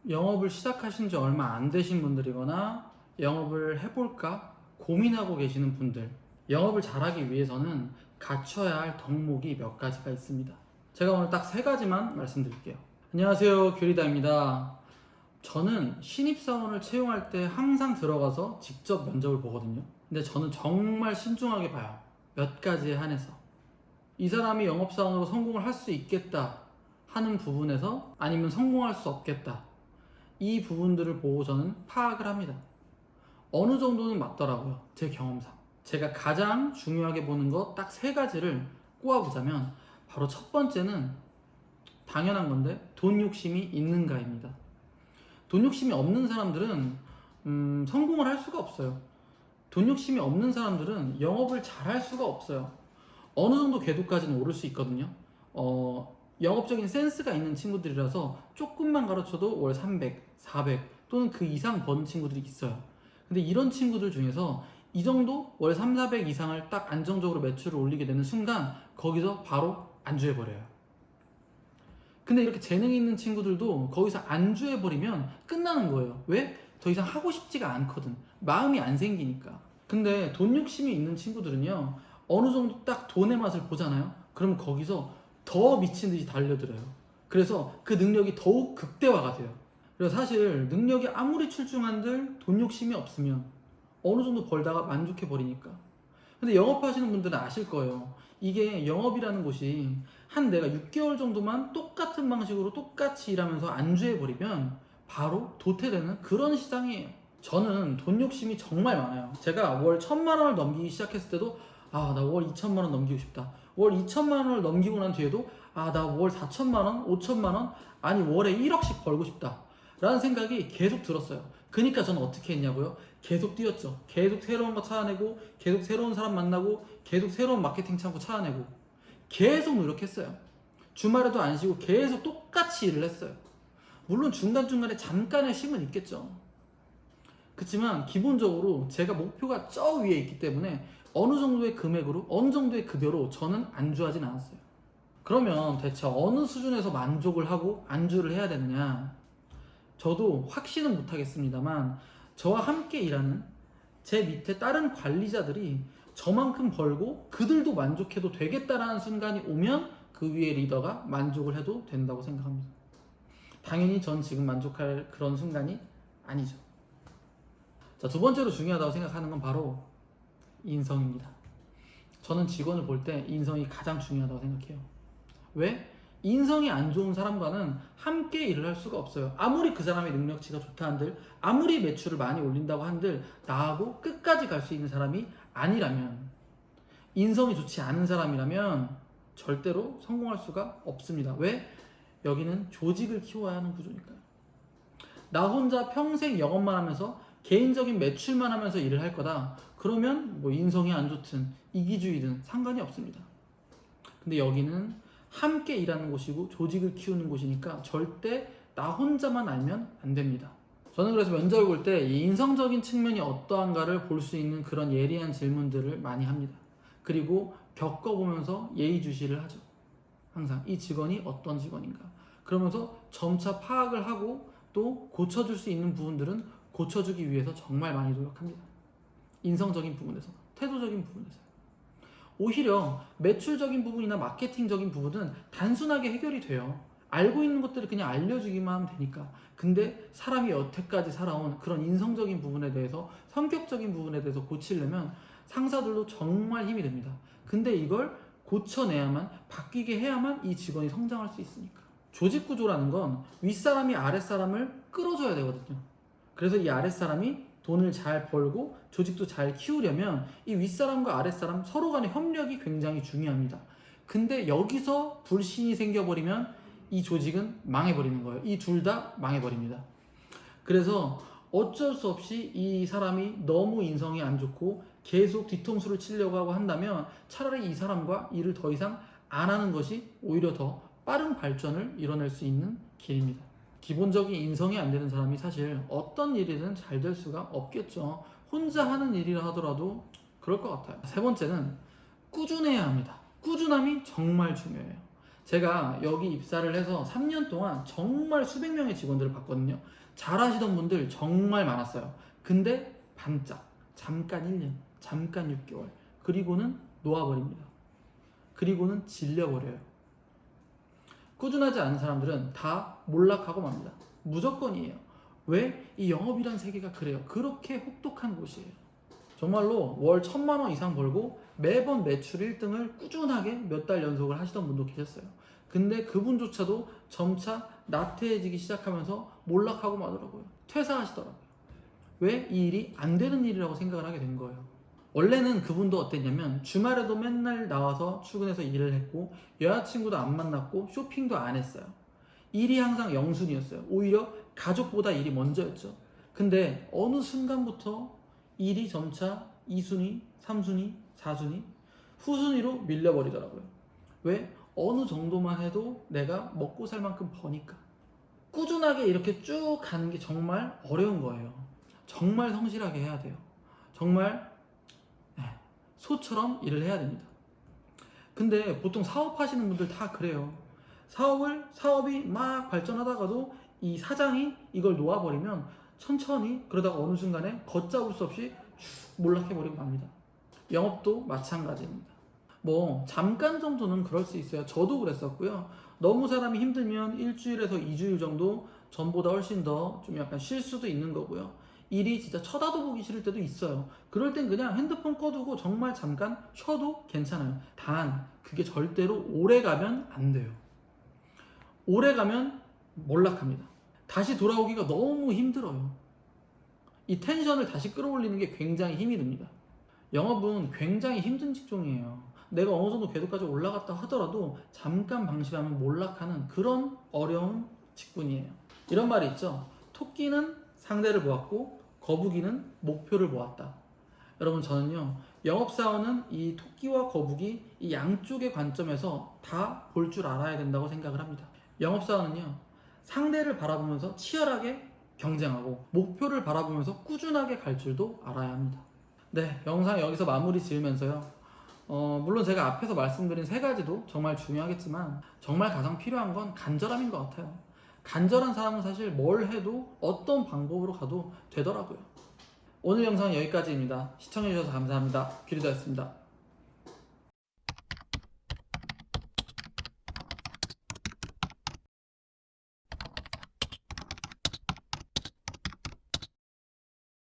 영업을 시작하신 지 얼마 안 되신 분들이거나 영업을 해볼까 고민하고 계시는 분들, 영업을 잘하기 위해서는 갖춰야 할 덕목이 몇 가지가 있습니다. 제가 오늘 딱 세 가지만 말씀드릴게요. 안녕하세요, 규리다입니다. 저는 신입사원을 채용할 때 항상 들어가서 직접 면접을 보거든요. 근데 저는 정말 신중하게 봐요. 몇 가지에 한해서 이 사람이 영업사원으로 성공을 할 수 있겠다 하는 부분에서, 아니면 성공할 수 없겠다, 이 부분들을 보고 저는 파악을 합니다. 어느 정도는 맞더라고요, 제 경험상. 제가 가장 중요하게 보는 것 딱 세 가지를 꼽아보자면, 바로 첫 번째는 당연한 건데 돈 욕심이 있는가입니다. 돈 욕심이 없는 사람들은 성공을 할 수가 없어요. 돈 욕심이 없는 사람들은 영업을 잘 할 수가 없어요. 어느 정도 궤도까지는 오를 수 있거든요. 영업적인 센스가 있는 친구들이라서 조금만 가르쳐도 월 300, 400 또는 그 이상 버는 친구들이 있어요. 근데 이런 친구들 중에서 이 정도 월 3, 400 이상을 딱 안정적으로 매출을 올리게 되는 순간 거기서 바로 안주해버려요. 근데 이렇게 재능이 있는 친구들도 거기서 안주해버리면 끝나는 거예요. 왜? 더 이상 하고 싶지가 않거든. 마음이 안 생기니까. 근데 돈 욕심이 있는 친구들은요, 어느 정도 딱 돈의 맛을 보잖아요. 그럼 거기서 더 미친 듯이 달려들어요. 그래서 그 능력이 더욱 극대화가 돼요. 그래서 사실 능력이 아무리 출중한들 돈 욕심이 없으면 어느 정도 벌다가 만족해 버리니까. 근데 영업하시는 분들은 아실 거예요. 이게 영업이라는 곳이 한 내가 6개월 정도만 똑같은 방식으로 똑같이 일하면서 안주해 버리면 바로 도태되는 그런 시장이에요. 저는 돈 욕심이 정말 많아요. 제가 월 1,000만 원을 넘기기 시작했을 때도 나 월 2천만 원 넘기고 싶다. 월 2천만 원을 넘기고 난 뒤에도 나 월 4천만 원, 5천만 원, 아니 월에 1억씩 벌고 싶다 라는 생각이 계속 들었어요. 그러니까 저는 어떻게 했냐고요? 계속 뛰었죠. 계속 새로운 거 찾아내고, 계속 새로운 사람 만나고, 계속 새로운 마케팅 창구 찾아내고, 계속 노력했어요. 주말에도 안 쉬고 계속 똑같이 일을 했어요. 물론 중간중간에 잠깐의 쉼은 있겠죠. 그렇지만 기본적으로 제가 목표가 저 위에 있기 때문에 어느 정도의 금액으로, 어느 정도의 급여로 저는 안주하진 않았어요. 그러면 대체 어느 수준에서 만족을 하고 안주를 해야 되느냐? 저도 확신은 못하겠습니다만 저와 함께 일하는 제 밑에 다른 관리자들이 저만큼 벌고 그들도 만족해도 되겠다라는 순간이 오면 그 위에 리더가 만족을 해도 된다고 생각합니다. 당연히 전 지금 만족할 그런 순간이 아니죠. 자, 두 번째로 중요하다고 생각하는 건 바로 인성입니다. 저는 직원을 볼 때 인성이 가장 중요하다고 생각해요. 왜? 인성이 안 좋은 사람과는 함께 일을 할 수가 없어요. 아무리 그 사람의 능력치가 좋다 한들, 아무리 매출을 많이 올린다고 한들 나하고 끝까지 갈 수 있는 사람이 아니라면, 인성이 좋지 않은 사람이라면 절대로 성공할 수가 없습니다. 왜? 여기는 조직을 키워야 하는 구조니까요. 나 혼자 평생 영업만 하면서 개인적인 매출만 하면서 일을 할 거다. 그러면 뭐 인성이 안 좋든 이기주의든 상관이 없습니다. 근데 여기는 함께 일하는 곳이고 조직을 키우는 곳이니까 절대 나 혼자만 알면 안 됩니다. 저는 그래서 면접을 볼 때 이 인성적인 측면이 어떠한가를 볼 수 있는 그런 예리한 질문들을 많이 합니다. 그리고 겪어보면서 예의주시를 하죠. 항상 이 직원이 어떤 직원인가, 그러면서 점차 파악을 하고 또 고쳐줄 수 있는 부분들은 고쳐주기 위해서 정말 많이 노력합니다. 인성적인 부분에서, 태도적인 부분에서. 오히려 매출적인 부분이나 마케팅적인 부분은 단순하게 해결이 돼요. 알고 있는 것들을 그냥 알려주기만 하면 되니까. 근데 사람이 여태까지 살아온 그런 인성적인 부분에 대해서, 성격적인 부분에 대해서 고치려면 상사들도 정말 힘이 됩니다. 근데 이걸 고쳐내야만, 바뀌게 해야만 이 직원이 성장할 수 있으니까. 조직 구조라는 건 윗사람이 아랫사람을 끌어줘야 되거든요. 그래서 이 아랫사람이 돈을 잘 벌고 조직도 잘 키우려면 이 윗사람과 아랫사람 서로 간의 협력이 굉장히 중요합니다. 근데 여기서 불신이 생겨버리면 이 조직은 망해버리는 거예요. 이 둘 다 망해버립니다. 그래서 어쩔 수 없이 이 사람이 너무 인성이 안 좋고 계속 뒤통수를 치려고 하고 한다면 차라리 이 사람과 일을 더 이상 안 하는 것이 오히려 더 빠른 발전을 이뤄낼 수 있는 길입니다. 기본적인 인성이 안 되는 사람이 사실 어떤 일이든 잘 될 수가 없겠죠. 혼자 하는 일이라 하더라도 그럴 것 같아요. 세 번째는 꾸준해야 합니다. 꾸준함이 정말 중요해요. 제가 여기 입사를 해서 3년 동안 정말 수백 명의 직원들을 봤거든요. 잘하시던 분들 정말 많았어요. 근데 반짝, 잠깐 1년, 잠깐 6개월, 그리고는 놓아버립니다. 그리고는 질려버려요. 꾸준하지 않은 사람들은 다 몰락하고 맙니다. 무조건이에요. 왜? 이 영업이란 세계가 그래요. 그렇게 혹독한 곳이에요. 정말로 월 1,000만 원 이상 벌고 매번 매출 1등을 꾸준하게 몇 달 연속을 하시던 분도 계셨어요. 근데 그분조차도 점차 나태해지기 시작하면서 몰락하고 마더라고요. 퇴사하시더라고요. 왜? 이 일이 안 되는 일이라고 생각을 하게 된 거예요. 원래는 그분도 어땠냐면 주말에도 맨날 나와서 출근해서 일을 했고 여자친구도 안 만났고 쇼핑도 안 했어요. 일이 항상 영순이었어요. 오히려 가족보다 일이 먼저였죠. 근데 어느 순간부터 일이 점차 2순위, 3순위, 4순위, 후순위로 밀려버리더라고요. 왜? 어느 정도만 해도 내가 먹고 살 만큼 버니까. 꾸준하게 이렇게 쭉 가는 게 정말 어려운 거예요. 정말 성실하게 해야 돼요. 정말 소처럼 일을 해야 됩니다. 근데 보통 사업하시는 분들 다 그래요. 사업이 막 발전하다가도 이 사장이 이걸 놓아버리면 천천히 그러다가 어느 순간에 걷잡을 수 없이 몰락해버리고 맙니다. 영업도 마찬가지입니다. 뭐 잠깐 정도는 그럴 수 있어요. 저도 그랬었고요. 너무 사람이 힘들면 일주일에서 2주일 정도 전보다 훨씬 더 좀 약간 쉴 수도 있는 거고요. 일이 진짜 쳐다도 보기 싫을 때도 있어요. 그럴 땐 그냥 핸드폰 꺼두고 정말 잠깐 쉬어도 괜찮아요. 단 그게 절대로 오래 가면 안 돼요. 오래 가면 몰락합니다. 다시 돌아오기가 너무 힘들어요. 이 텐션을 다시 끌어올리는 게 굉장히 힘이 듭니다. 영업은 굉장히 힘든 직종이에요. 내가 어느 정도 궤도까지 올라갔다 하더라도 잠깐 방심하면 몰락하는 그런 어려운 직군이에요. 이런 말이 있죠. 토끼는 상대를 보았고 거북이는 목표를 보았다. 여러분, 저는요, 영업사원은 이 토끼와 거북이 이 양쪽의 관점에서 다 볼 줄 알아야 된다고 생각을 합니다. 영업사원은요, 상대를 바라보면서 치열하게 경쟁하고 목표를 바라보면서 꾸준하게 갈 줄도 알아야 합니다. 네, 영상 여기서 마무리 지으면서요, 물론 제가 앞에서 말씀드린 세 가지도 정말 중요하겠지만 정말 가장 필요한 건 간절함인 것 같아요. 간절한 사람은 사실 뭘 해도 어떤 방법으로 가도 되더라고요. 오늘 영상은 여기까지입니다. 시청해주셔서 감사합니다. 뷰리더였습니다.